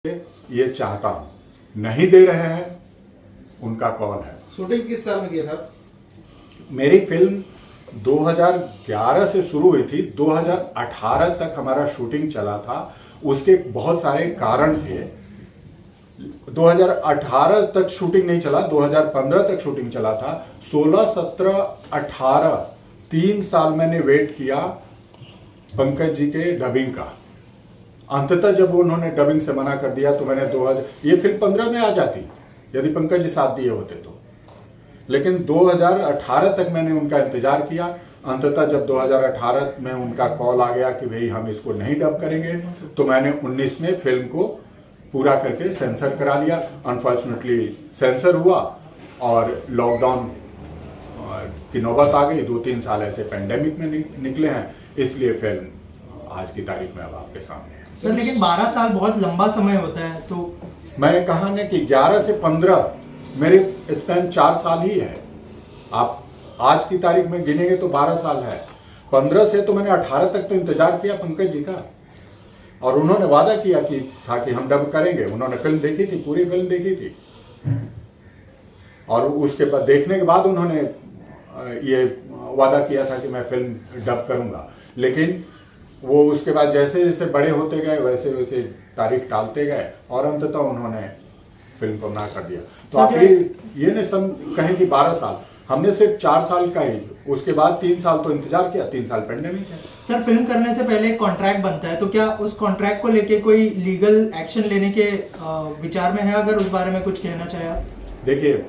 ये चाहता हूं, नहीं दे रहे हैं, उनका कॉल है। शूटिंग किस साल में किया था? मेरी फिल्म 2011 से शुरू हुई थी, 2018 तक हमारा शूटिंग चला था। उसके बहुत सारे कारण थे। 2018 तक शूटिंग नहीं चला, 2015 तक शूटिंग चला था। 16, 17, 18 3 साल मैंने वेट किया पंकज जी के डबिंग का। अंततः जब उन्होंने डबिंग से मना कर दिया तो मैंने 2000 ये फिल्म 15 में आ जाती यदि पंकज जी साथ दिए होते तो। लेकिन 2018 तक मैंने उनका इंतजार किया। अंततः जब 2018 में उनका कॉल आ गया कि भाई हम इसको नहीं डब करेंगे, तो मैंने 19 में फिल्म को पूरा करके सेंसर करा लिया। अनफॉर्चुनेटली सेंसर हुआ और लॉकडाउन की नौबत आ गई। 2-3 साल ऐसे पेंडेमिक में निकले हैं, इसलिए फिल्म आज की तारीख में अब आपके सामने है। सर लेकिन 12 साल बहुत लंबा समय होता है, तो मैं कहा ना कि 11 से 15 मेरे स्पैन 4 साल ही है। आप आज की तारीख में गिनेंगे तो 12 साल है। 15 से तो मैंने 18 तक तो इंतजार किया पंकज जी का, और उन्होंने वादा किया कि था कि हम डब करेंगे। उन्होंने फिल्म देखी थी, पूरी फिल्म देखी थी, और उसके बाद देखने के बाद उन्होंने ये वादा किया था कि मैं फिल्म डब करूंगा। लेकिन वो उसके बाद जैसे जैसे बड़े होते गए वैसे वैसे तारीख टालते गए, और अंततः उन्होंने फिल्म को ना कर दिया। तो आप ये नहीं कहें कि 12 साल, हमने सिर्फ 4 साल का ही, उसके बाद 3 साल तो इंतजार किया, 3 साल पेंडेमिक है। सर फिल्म करने से पहले एक कॉन्ट्रैक्ट बनता है, तो क्या उस कॉन्ट्रैक्ट को लेके कोई लीगल एक्शन लेने के विचार में है? अगर उस बारे में कुछ कहना चाहे आप। देखिए,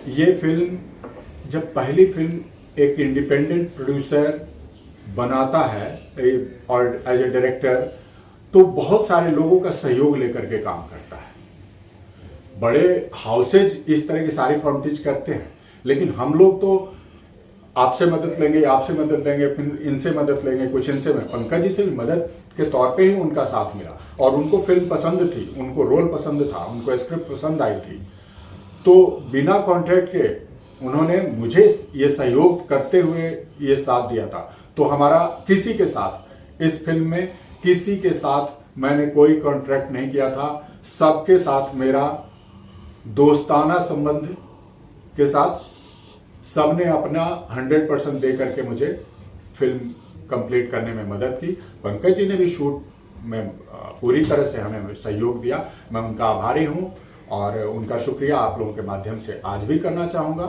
ये फिल्म जब पहली फिल्म एक इंडिपेंडेंट प्रोड्यूसर बनाता है और एज ए डायरेक्टर, तो बहुत सारे लोगों का सहयोग लेकर के काम करता है। बड़े हाउसेज इस तरह की सारी फॉर्मेलिटीज करते हैं, लेकिन हम लोग तो आपसे मदद लेंगे, आपसे मदद लेंगे, फिर इनसे मदद लेंगे, कुछ इनसे। में पंकज जी से भी मदद के तौर पे ही उनका साथ मिला, और उनको फिल्म पसंद थी, उनको रोल पसंद था, उनको स्क्रिप्ट पसंद आई थी। तो बिना कॉन्ट्रैक्ट के उन्होंने मुझे ये सहयोग करते हुए ये साथ दिया था। तो हमारा किसी के साथ, इस फिल्म में किसी के साथ मैंने कोई कॉन्ट्रैक्ट नहीं किया था। सबके साथ मेरा दोस्ताना संबंध के साथ, सबने अपना 100% दे करके मुझे फिल्म कंप्लीट करने में मदद की। पंकज जी ने भी शूट में पूरी तरह से हमें सहयोग दिया। मैं उनका आभारी हूं, और उनका शुक्रिया आप लोगों के माध्यम से आज भी करना चाहूंगा।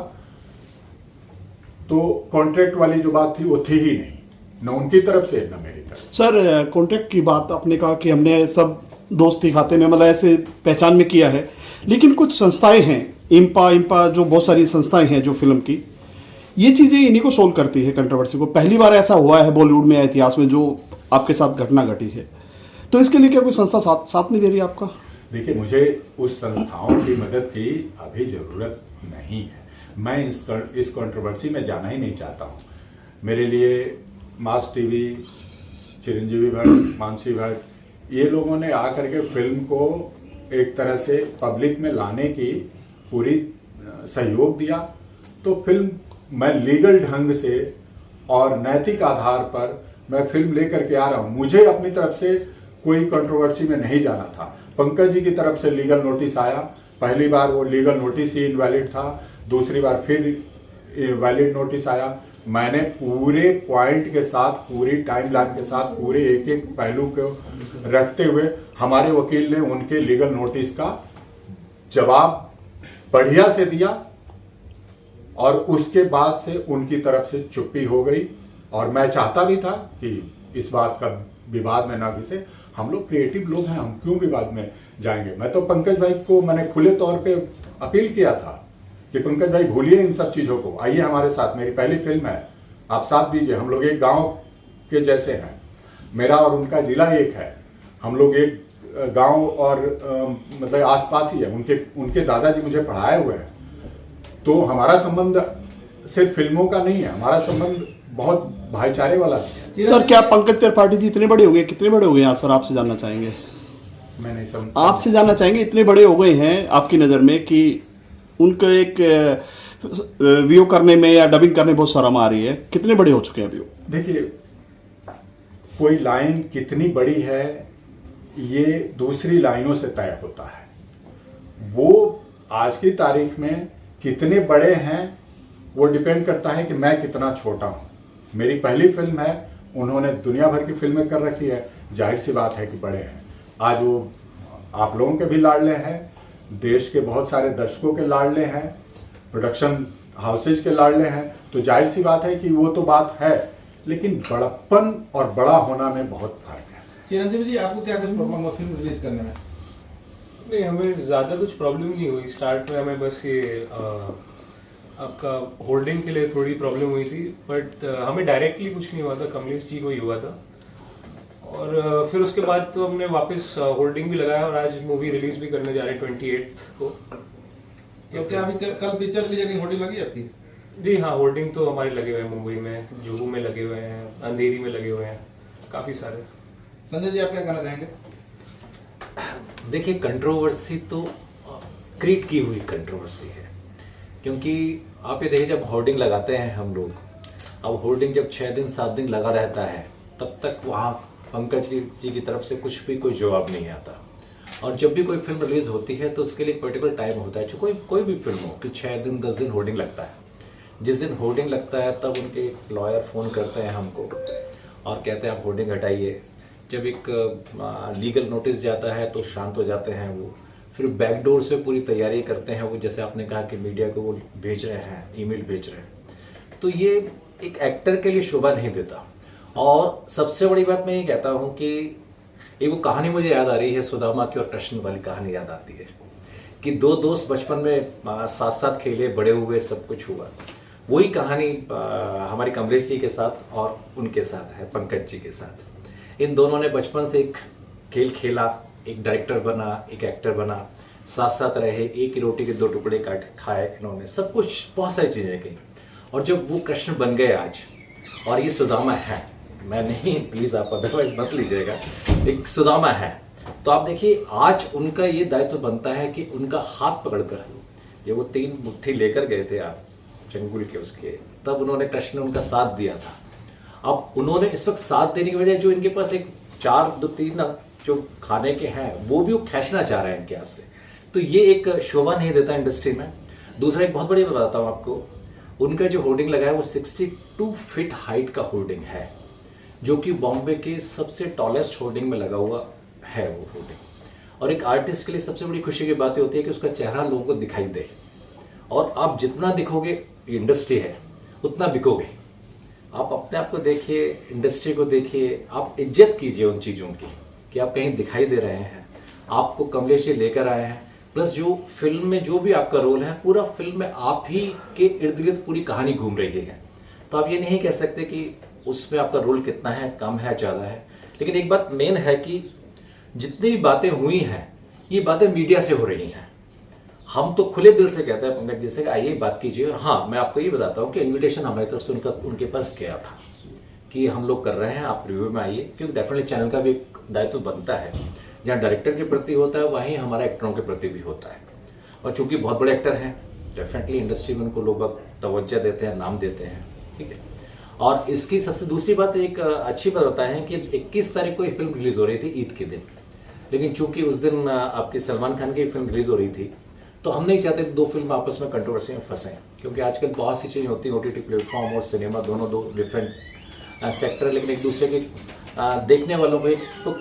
तो कॉन्ट्रैक्ट वाली जो बात थी वो थी ही नहीं, न उनकी तरफ से न मेरी तरफ। सर कॉन्ट्रैक्ट की बात आपने कहा कि हमने सब दोस्ती खाते में, मतलब ऐसे पहचान में किया है, लेकिन कुछ संस्थाएं हैं, इम्पा जो बहुत सारी संस्थाएं हैं जो फिल्म की, ये चीज़ें इन्हीं को सोल्व करती है कंट्रोवर्सी को। पहली बार ऐसा हुआ है बॉलीवुड में इतिहास में जो आपके साथ घटना घटी है, तो इसके लिए क्या कोई संस्था साथ नहीं दे रही आपका? देखिए, मुझे उस संस्थाओं की मदद की अभी जरूरत नहीं है। मैं इस कंट्रोवर्सी में जाना ही नहीं चाहता हूँ। मेरे लिए मास टीवी, चिरंजीवी भट्ट, मानसी भट्ट, ये लोगों ने आकर के फिल्म को एक तरह से पब्लिक में लाने की पूरी सहयोग दिया। तो फिल्म मैं लीगल ढंग से और नैतिक आधार पर मैं फिल्म लेकर के आ रहा हूँ। मुझे अपनी तरफ से कोई कंट्रोवर्सी में नहीं जाना था। पंकज जी की तरफ से लीगल नोटिस आया। पहली बार वो लीगल नोटिस ही इनवैलिड था, दूसरी बार फिर वैलिड नोटिस आया। मैंने पूरे पॉइंट के साथ, पूरी टाइमलाइन के साथ, पूरे एक एक पहलू को रखते हुए हमारे वकील ने उनके लीगल नोटिस का जवाब बढ़िया से दिया, और उसके बाद से उनकी तरफ से चुप्पी हो गई। और मैं चाहता भी था कि इस बात का विवाद में ना घिसे। हम लोग क्रिएटिव लोग हैं, हम क्यों विवाद में जाएंगे। मैं तो पंकज भाई को मैंने खुले तौर पे अपील किया था कि पंकज भाई भूलिए इन सब चीजों को, आइए हमारे साथ, मेरी पहली फिल्म है, आप साथ दीजिए। हम लोग एक गांव के जैसे हैं, मेरा और उनका जिला एक है, हम लोग एक गांव और मतलब आसपास ही है। उनके दादाजी मुझे पढ़ाए हुए हैं। तो हमारा संबंध सिर्फ फिल्मों का नहीं है, हमारा संबंध बहुत भाईचारे वाला भी है। सर क्या पंकज त्रिपाठी जी इतने बड़े हो गए, कितने बड़े हो गए यहाँ सर? आपसे जानना चाहेंगे। मैं नहीं समझ, आपसे जानना चाहेंगे, इतने बड़े हो गए हैं आपकी नज़र में कि उनको एक वीओ करने में या डबिंग करने में बहुत शर्म आ रही है, कितने बड़े हो चुके हैं अभी? देखिए, कोई लाइन कितनी बड़ी है ये दूसरी लाइनों से तय होता है। वो आज की तारीख में कितने बड़े हैं वो डिपेंड करता है कि मैं कितना छोटा हूँ। मेरी पहली फिल्म है, उन्होंने दुनिया भर की फिल्में कर रखी है, जाहिर सी बात है कि बड़े हैं। आज वो आप लोगों के भी लाडले हैं, देश के बहुत सारे दर्शकों के लाडले हैं, प्रोडक्शन हाउसेज के लाडले हैं, तो जाहिर सी बात है कि वो तो बात है, लेकिन बड़प्पन और बड़ा होना में बहुत फर्क है। चिरंजीवी जी, आपको क्या कुछ प्रॉब्लम हुआ फिल्म रिलीज करने में? नहीं, हमें ज़्यादा कुछ प्रॉब्लम नहीं हुई। स्टार्ट में हमें बस ये आपका होल्डिंग के लिए थोड़ी प्रॉब्लम हुई थी, बट हमें डायरेक्टली कुछ नहीं हुआ था, कमलेश जी को ही हुआ था। और फिर उसके बाद तो हमने वापस होल्डिंग भी लगाया और आज मूवी रिलीज भी करने जा रहे हैं 28 को। तो क्या अभी कल पिक्चर रिलीज की होल्डिंग लगी आपकी? जी हाँ, होल्डिंग तो हमारे लगे हुए हैं, मुंबई में, जुहू में लगे हुए हैं, अंधेरी में लगे हुए हैं, काफ़ी सारे। संजय जी, आप क्या कहना चाहेंगे? देखिए, कंट्रोवर्सी तो क्रिएट की हुई कंट्रोवर्सी है, क्योंकि आप ये देखिए, जब होर्डिंग लगाते हैं हम लोग, अब होर्डिंग जब 6 दिन 7 दिन लगा रहता है, तब तक वहाँ पंकज जी की तरफ से कुछ भी कोई जवाब नहीं आता। और जब भी कोई फिल्म रिलीज होती है तो उसके लिए एक पर्टिकुलर टाइम होता है, कोई भी फिल्म हो, कि 6 दिन 10 दिन होर्डिंग लगता है। जिस दिन होर्डिंग लगता है तब उनके लॉयर फ़ोन करते हैं हमको और कहते हैं आप होर्डिंग हटाइए। जब एक लीगल नोटिस जाता है तो शांत हो जाते हैं वो, फिर बैकडोर से पूरी तैयारी करते हैं वो, जैसे आपने कहा कि मीडिया को वो भेज रहे हैं, ईमेल भेज रहे हैं। तो ये एक एक्टर के लिए शोभा नहीं देता। और सबसे बड़ी बात मैं ये कहता हूँ कि एक वो कहानी मुझे याद आ रही है, सुदामा की और कृष्ण वाली कहानी याद आती है कि दो दोस्त बचपन में साथ साथ खेले, बड़े हुए, सब कुछ हुआ। वही कहानी हमारी कमलेश जी के साथ और उनके साथ है, पंकज जी के साथ। इन दोनों ने बचपन से एक खेल खेला, एक डायरेक्टर बना, एक एक्टर बना, साथ साथ रहे, एक ही रोटी के 2 टुकड़े काट खाए इन्होंने, सब कुछ, बहुत सारी चीज़ें की। और जब वो कृष्ण बन गए आज, और ये सुदामा है, मैं नहीं, प्लीज़ आप अदरवाइज मत लीजिएगा, एक सुदामा है, तो आप देखिए आज उनका ये दायित्व बनता है कि उनका हाथ पकड़कर, ये वो 3 मुट्ठी लेकर गए थे आप चंगुल के उसके, तब उन्होंने कृष्ण ने उनका साथ दिया था। अब उन्होंने इस वक्त साथ देने की वजह, जो इनके पास एक 4-2-3 जो खाने के हैं वो भी वो खींचना चाह रहे हैं इनके हाथ से, तो ये एक शोभा नहीं देता इंडस्ट्री में। दूसरा एक बहुत बड़ी बात बताता हूँ आपको, उनका जो होर्डिंग लगा है वो 62 फीट हाइट का होर्डिंग है, जो कि बॉम्बे के सबसे टॉलेस्ट होर्डिंग में लगा हुआ है वो होर्डिंग। और एक आर्टिस्ट के लिए सबसे बड़ी खुशी की बात होती है कि उसका चेहरा लोगों को दिखाई दे, और आप जितना दिखोगे, इंडस्ट्री है, उतना बिकोगे। आप अपने आप को देखिए, इंडस्ट्री को देखिए, आप इज्जत कीजिए उन चीज़ों की कि आप कहीं दिखाई दे रहे हैं, आपको कमलेश जी लेकर आए हैं, प्लस जो फिल्म में जो भी आपका रोल है, पूरा फिल्म में आप ही के इर्द गिर्द पूरी कहानी घूम रही है। तो आप ये नहीं कह सकते कि उसमें आपका रोल कितना है, कम है, ज़्यादा है। लेकिन एक बात मेन है कि जितनी भी बातें हुई हैं, ये बातें मीडिया से हो रही हैं। हम तो खुले दिल से कहते हैं पंकज जी से कि आइए बात कीजिए। और हाँ, मैं आपको ये बताता हूँ कि इन्विटेशन हमारी तरफ से उनके पास गया था कि हम लोग कर रहे हैं, आप रिव्यू में आइए, क्योंकि डेफिनेटली चैनल का भी एक दायित्व बनता है, जहाँ डायरेक्टर के प्रति होता है वहीं हमारा एक्टरों के प्रति भी होता है। और चूंकि बहुत बड़े एक्टर हैं, डेफिनेटली इंडस्ट्री में उनको लोग तवज्जो देते हैं, नाम देते हैं, ठीक है। और इसकी सबसे दूसरी बात, एक अच्छी बात होता है कि 21 तारीख को ये फिल्म रिलीज हो रही थी ईद के दिन, लेकिन चूंकि उस दिन आपकी सलमान खान की फिल्म रिलीज हो रही थी, तो हम नहीं चाहते 2 फिल्म आपस में कंट्रोवर्सी में फंसे, क्योंकि आजकल बहुत सी चीज़ें होती हैं, OTT प्लेटफॉर्म और सिनेमा दोनों 2 डिफरेंट सेक्टर, लेकिन एक दूसरे के देखने वालों को तो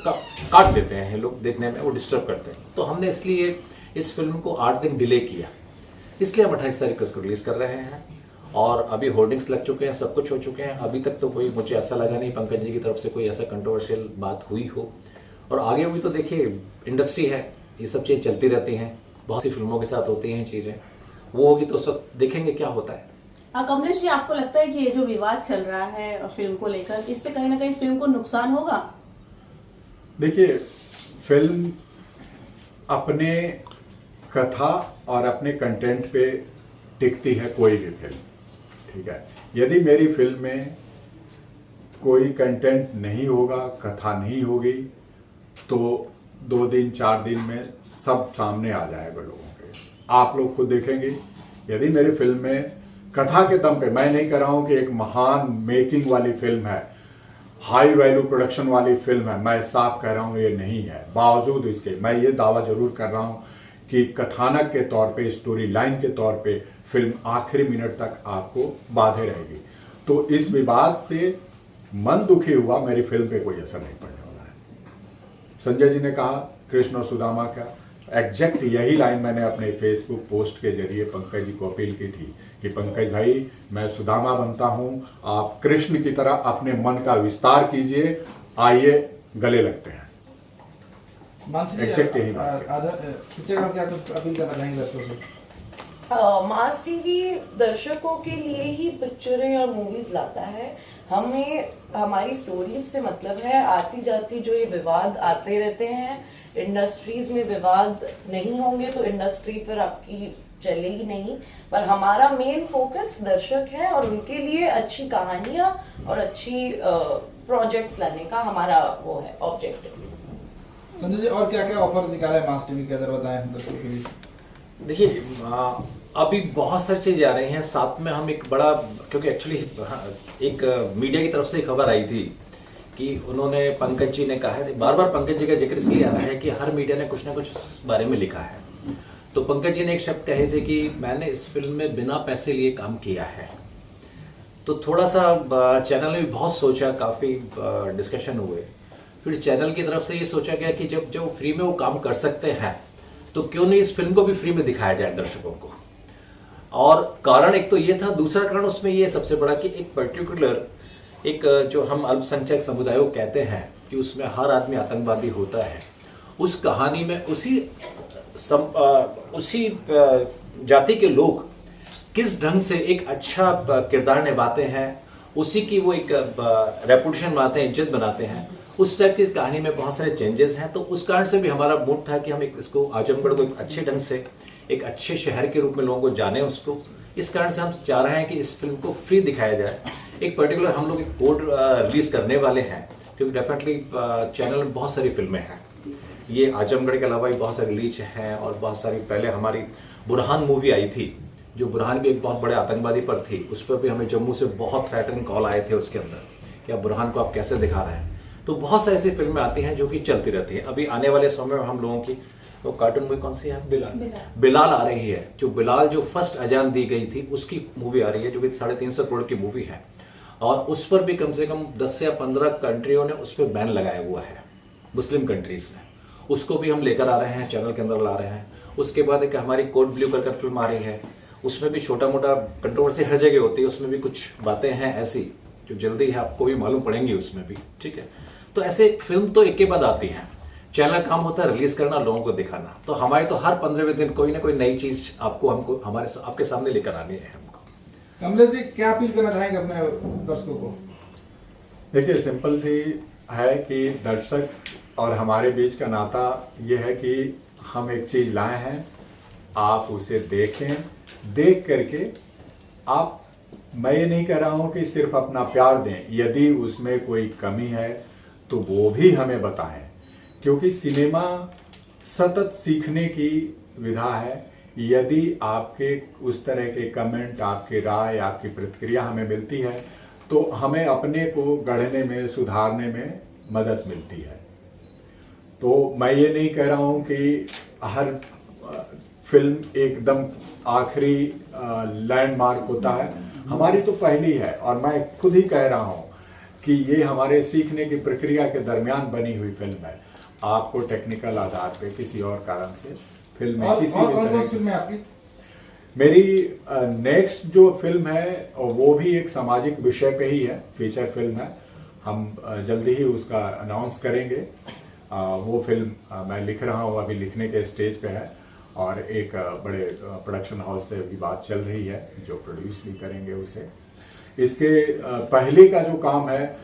काट देते हैं लोग, देखने में वो डिस्टर्ब करते हैं। तो हमने इसलिए इस फिल्म को 8 दिन डिले किया, इसलिए हम 28 तारीख को इसको रिलीज़ कर रहे हैं। और अभी होर्डिंग्स लग चुके हैं, सब कुछ हो चुके हैं। अभी तक तो कोई, मुझे ऐसा लगा नहीं पंकज जी की तरफ से कोई ऐसा कंट्रोवर्शियल बात हुई हो। और आगे भी तो देखिए, इंडस्ट्री है, ये सब चीज़ें चलती रहती हैं, बहुत सी फिल्मों के साथ होती हैं चीज़ें, वो होगी तो उस वक्त देखेंगे क्या होता है। कमलेश जी, आपको लगता है कि ये जो विवाद चल रहा है फिल्म को लेकर, इससे कहीं ना कहीं फिल्म को नुकसान होगा? देखिए, फिल्म अपने कथा और अपने कंटेंट पे टिकती है, कोई भी फिल्म, ठीक है। यदि मेरी फिल्म में कोई कंटेंट नहीं होगा, कथा नहीं होगी, तो 2 दिन 4 दिन में सब सामने आ जाएगा लोगों के, आप लोग खुद देखेंगे। यदि मेरी फिल्म में कथा के दम पे, मैं नहीं कह रहा हूं कि एक महान मेकिंग वाली फिल्म है हाई वैल्यू प्रोडक्शन वाली फिल्म है, मैं साफ कह रहा हूँ ये नहीं है। बावजूद इसके मैं ये दावा जरूर कर रहा हूँ कि कथानक के तौर पे, स्टोरी लाइन के तौर पे फिल्म आखिरी मिनट तक आपको बांधे रहेगी। तो इस विवाद से मन दुखी हुआ, मेरी फिल्म पे कोई असर नहीं पड़ने वाला है। संजय जी ने कहा कृष्ण और सुदामा का, एग्जैक्ट यही लाइन मैंने अपने फेसबुक पोस्ट के जरिए पंकज जी को अपील की थी कि पंकज भाई मैं सुदामा बनता हूं, आप कृष्ण की तरह अपने मन का विस्तार कीजिए, आइए गले लगते हैं। मानसी जी, Exact यही बात है। आजा पिक्चर का क्या कुछ अपील करना चाहेंगे दर्शकों से? मास टीवी दर्शकों के लिए ही पिक्चरें और मूवीज लाता है। हमें हमारी स्टोरीज से मतलब है, आती जाती जो ये विवाद आते रहते हैं, इंडस्ट्रीज में विवाद नहीं होंगे तो इंडस्ट्री फिर आपकी चलेगी नहीं। पर हमारा मेन फोकस दर्शक है और उनके लिए अच्छी कहानियां और अच्छी प्रोजेक्ट्स लाने का हमारा वो है ऑब्जेक्टिव। संजय जी, और क्या क्या ऑफर निकाला है मास टीवी के अंदर, बताएं दर्शकों के लिए। देखिए अभी बहुत सारी चीजें आ रही हैं, साथ में हम एक बड़ा, क्योंकि एक्चुअली एक मीडिया की तरफ से खबर आई थी कि उन्होंने, पंकज जी ने कहा है, बार बार पंकज जी का जिक्र इसलिए आ रहा है कि हर मीडिया ने कुछ ना कुछ इस बारे में लिखा है। तो पंकज जी ने एक शब्द कहे थे कि मैंने इस फिल्म में बिना पैसे लिए काम किया है। तो थोड़ा सा चैनल ने भी बहुत सोचा, काफी डिस्कशन हुए, फिर चैनल की तरफ से ये सोचा गया कि जब जो फ्री में वो काम कर सकते हैं तो क्यों नहीं इस फिल्म को भी फ्री में दिखाया जाए दर्शकों को। और कारण एक तो ये था, दूसरा कारण उसमें ये सबसे बड़ा कि एक पर्टिकुलर एक जो हम अल्पसंख्यक समुदाय को कहते हैं कि उसमें हर आदमी आतंकवादी होता है, उस कहानी में उसी जाति के लोग किस ढंग से एक अच्छा किरदार निभाते हैं, उसी की वो एक रेपुटेशन बनाते हैं, इज्जत बनाते हैं, उस टाइप की कहानी में बहुत सारे चेंजेस हैं। तो उस कारण से भी हमारा मूड था कि हम इसको आजमगढ़ को एक अच्छे ढंग से, एक अच्छे शहर के रूप में लोगों को जाने उसको। इस कारण से हम चाह रहे हैं कि इस फिल्म को फ्री दिखाया जाए। एक पर्टिकुलर हम लोग एक कोड रिलीज करने वाले हैं, क्योंकि डेफिनेटली चैनल में बहुत सारी फिल्में हैं, ये आजमगढ़ के अलावा भी बहुत सारी रिलीज हैं, और बहुत सारी पहले हमारी बुरहान मूवी आई थी, जो बुरहान भी एक बहुत बड़े आतंकवादी पर थी, उस पर भी हमें जम्मू से बहुत थ्रेटनिंग कॉल आए थे उसके अंदर कि आप बुरहान को आप कैसे दिखा रहे हैं। तो बहुत सारी ऐसी फिल्में आती हैं जो कि चलती रहती हैं। अभी आने वाले समय में हम लोगों की तो कार्टून मूवी कौन सी है, बिलाल आ रही है, जो बिलाल जो फर्स्ट अजान दी गई थी उसकी मूवी आ रही है, जो कि 350 करोड़ की मूवी है, और उस पर भी कम से कम 10 या 15 कंट्रियों ने उस पर बैन लगाया हुआ है, मुस्लिम कंट्रीज में। उसको भी हम लेकर आ रहे हैं, चैनल के अंदर ला रहे हैं। उसके बाद एक हमारी कोड ब्लू कर फिल्म आ रही है, उसमें भी छोटा मोटा कंट्रोवर्सी हर जगह होती है, उसमें भी कुछ बातें हैं ऐसी जो जल्दी है आपको भी मालूम पड़ेंगी उसमें भी, ठीक है। तो ऐसे फिल्म तो एक के बाद आती हैं, चैनल काम होता है रिलीज करना, लोगों को दिखाना। तो हमारे तो हर 15वें दिन कोई ना कोई नई चीज हमको आपके सामने लेकर आनी है हमको। कमलेश जी, क्या अपील करना चाहेंगे अपने दर्शकों को? देखिए सिंपल सी है कि दर्शक और हमारे बीच का नाता ये है कि हम एक चीज लाए हैं, आप उसे देखें, देख करके आप, मैं ये नहीं कह रहा हूं कि सिर्फ अपना प्यार दें, यदि उसमें कोई कमी है तो वो भी हमें बताएं, क्योंकि सिनेमा सतत सीखने की विधा है। यदि आपके उस तरह के कमेंट, आपकी राय, आपकी प्रतिक्रिया हमें मिलती है तो हमें अपने को गढ़ने में, सुधारने में मदद मिलती है। तो मैं ये नहीं कह रहा हूँ कि हर फिल्म एकदम आखिरी लैंडमार्क होता है, हमारी तो पहली है, और मैं खुद ही कह रहा हूँ कि ये हमारे सीखने की प्रक्रिया के दरमियान बनी हुई फिल्म है। आपको टेक्निकल आधार पे किसी और कारण से फिल्म में किसी भी तरह की फिल्म है आपकी? मेरी नेक्स्ट जो फिल्म है वो भी एक सामाजिक विषय पे ही है, फीचर फिल्म है। हम जल्दी ही उसका अनाउंस करेंगे। वो फिल्म मैं लिख रहा हूँ, अभी लिखने के स्टेज पे है, और एक बड़े प्रोडक्शन हाउस से भी बात चल रही है जो प्रोड्यूस भी करेंगे उसे। इसके पहले का जो काम है,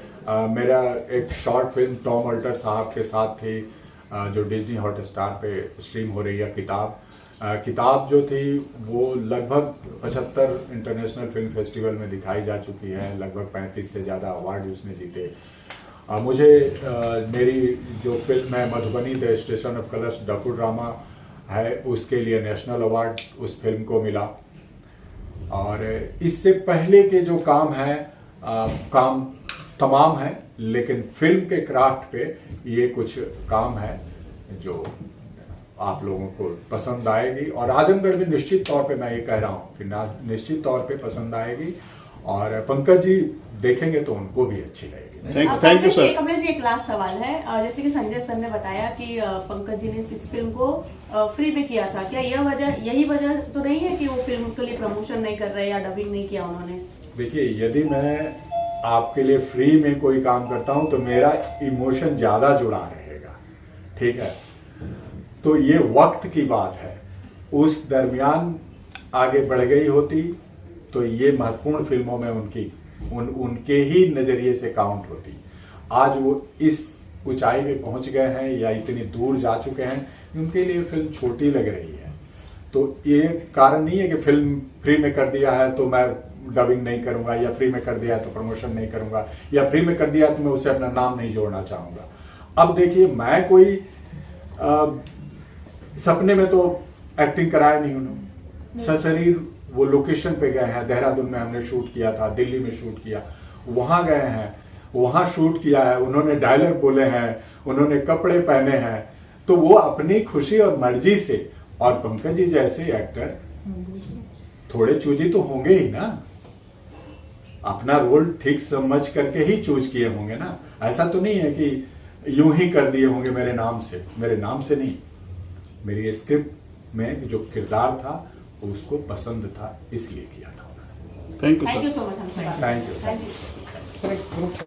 मेरा एक शॉर्ट फिल्म टॉम अल्टर साहब के साथ थी, जो डिज्नी हॉटस्टार पे स्ट्रीम हो रही है, किताब जो थी वो लगभग 75 इंटरनेशनल फिल्म फेस्टिवल में दिखाई जा चुकी है, लगभग 35 से ज़्यादा अवार्ड उसने जीते। मुझे मेरी जो फिल्म है Madhubani the station of colours docu drama है, उसके लिए नेशनल अवार्ड उस फिल्म को मिला। और इससे पहले के जो काम हैं, काम तमाम हैं, लेकिन फिल्म के क्राफ्ट पे ये कुछ काम है जो आप लोगों को पसंद आएगी, और आजमगढ़ में निश्चित तौर पे मैं ये कह रहा हूँ कि निश्चित तौर पे पसंद आएगी, और पंकज जी देखेंगे तो उनको भी अच्छी लगेगी। Thank you sir. Kamlesh ji, एक लास्ट सवाल है। जैसे कि संजय सर ने बताया कि पंकज जी ने इस फिल्म को फ्री में किया था, क्या यही वजह तो नहीं है कि वो फिल्म के लिए प्रमोशन नहीं कर रहे या डबिंग नहीं किया उन्होंने? देखिए, यदि मैं आपके लिए फ्री में कोई काम करता हूं तो मेरा इमोशन ज्यादा जुड़ा रहेगा, ठीक है? तो ये वक्त की बात है, उस दरमियान आगे बढ़ गई होती तो ये महत्वपूर्ण फिल्मों में उनके ही नजरिए से काउंट होती। आज वो इस ऊंचाई पे पहुंच गए हैं या इतनी दूर जा चुके हैं, उनके लिए फिल्म छोटी लग रही है। तो ये कारण नहीं है कि फिल्म फ्री में कर दिया है तो मैं डबिंग नहीं करूंगा, या फ्री में कर दिया है तो प्रमोशन नहीं करूंगा, या फ्री में कर दिया है तो मैं उसे अपना नाम नहीं जोड़ना चाहूंगा। अब देखिए, मैं कोई सपने में तो एक्टिंग कराया नहीं उन्होंने, सशरीर वो लोकेशन पे गए हैं, देहरादून में हमने शूट किया था, दिल्ली में शूट किया, वहां गए हैं, वहां शूट किया है, उन्होंने डायलॉग बोले हैं, उन्होंने कपड़े पहने हैं, तो वो अपनी खुशी और मर्जी से। और पंकज जी जैसे एक्टर थोड़े चूजी तो होंगे ही ना, अपना रोल ठीक समझ करके ही चूज किए होंगे ना। ऐसा तो नहीं है कि यूं ही कर दिए होंगे मेरे नाम से नहीं। मेरी स्क्रिप्ट में जो किरदार था उसको पसंद था, इसलिए किया था उन्होंने। Thank you thank sir. You so much. Thank you. Thank you.